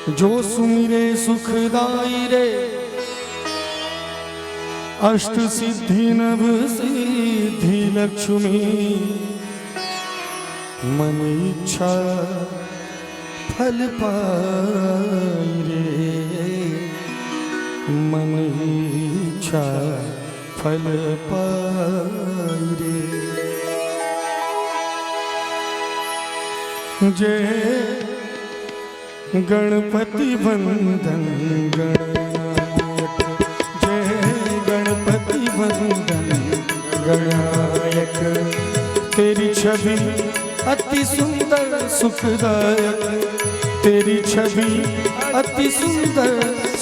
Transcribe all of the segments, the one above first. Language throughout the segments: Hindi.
जो सुमिरे सुखदाई रे अष्ट सिद्धि नव सिद्धि लक्ष्मी मन इच्छा फल पाई रे मन इच्छा फल पाई रे। जय गणपति वंदन गणनायक, जय गणपति वंदन गणनायक। तेरी छवि अति सुंदर सुखदायक, तेरी छवि अति सुंदर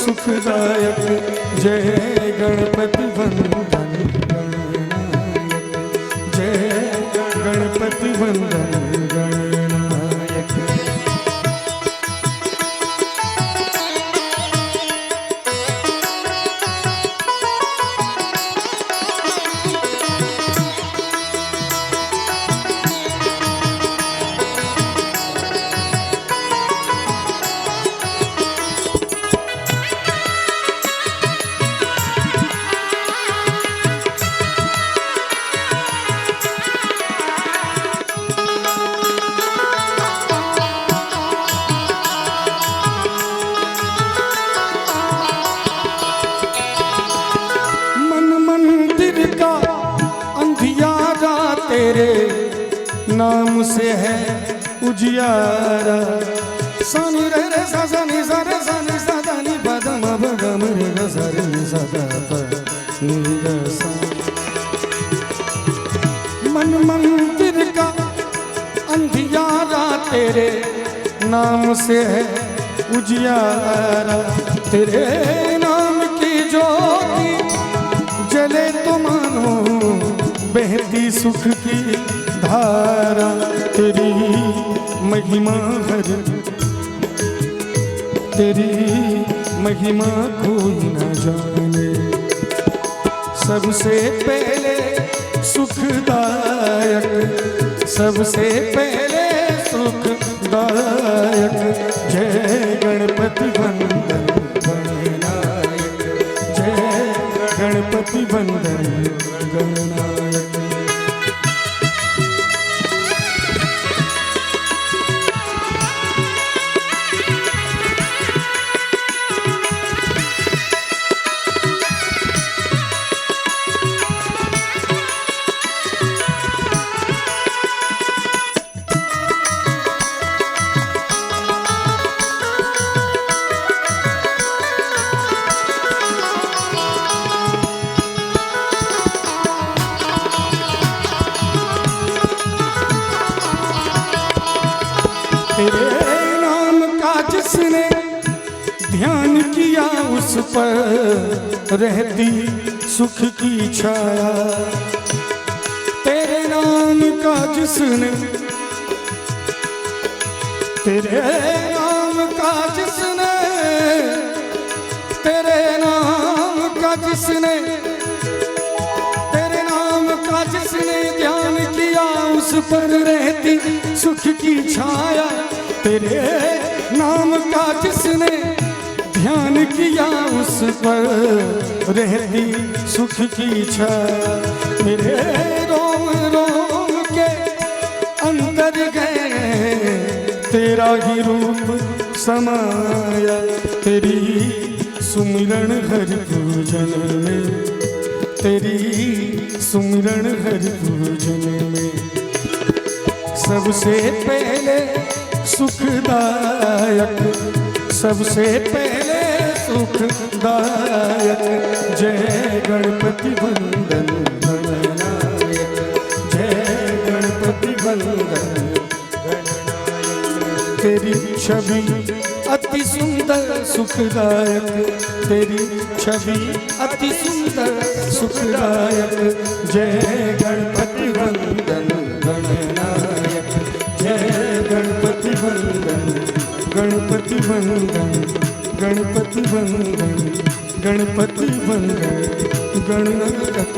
सुखदायक। जय गणपति वंदन गणनायक, जय गणपति वंदन गणनायक। तेरे नाम से है उजियारा। सनि रे रे सा सा नि सा रे सा नि सा दा नि पा दा मा प ग म रे ग सा रे नि सा दा प नि ग सा। मन मंदिर का अंधियारा तेरे नाम से है उजियारा। तेरे नाम की ज्योति जले तो मानो बहती सुख की धारा। तेरी महिमा हर, तेरी महिमा कोई न जाने। सबसे पहले सुखदायक, सबसे पहले सुखदायक। जय गणपति वंदन गणनायक, जय गणपति वंदन गणनायक। तेरे नाम का जिसने ध्यान किया उस पर रहती सुख की छाया। तेरे नाम का जिसने, तेरे नाम का जिसने, तेरे नाम का जिसने, तेरे नाम का जिसने ध्यान किया उस पर रहती सुख की छाया। तेरे नाम का जिसने ध्यान किया उस पर रहती सुख की छाया। मेरे रोम रोम के अंदर गए तेरा ही रूप समाया। तेरी सुमिरन हर पूजन में, तेरी सुमिरन हर पूजन में। सबसे पहले सुखदायक, सबसे पहले सुखदायक। जय गणपति वंदन गणनायक, जय गणपति वंदन गणनायक। तेरी छवि अति सुंदर सुखदायक, तेरी छवि अति सुंदर सुखदायक। जय गणपति वंदन गणनायक, जय गणपति वंदन गणपति वंदन गणपति वंदन गणपति वंदन गणनायक।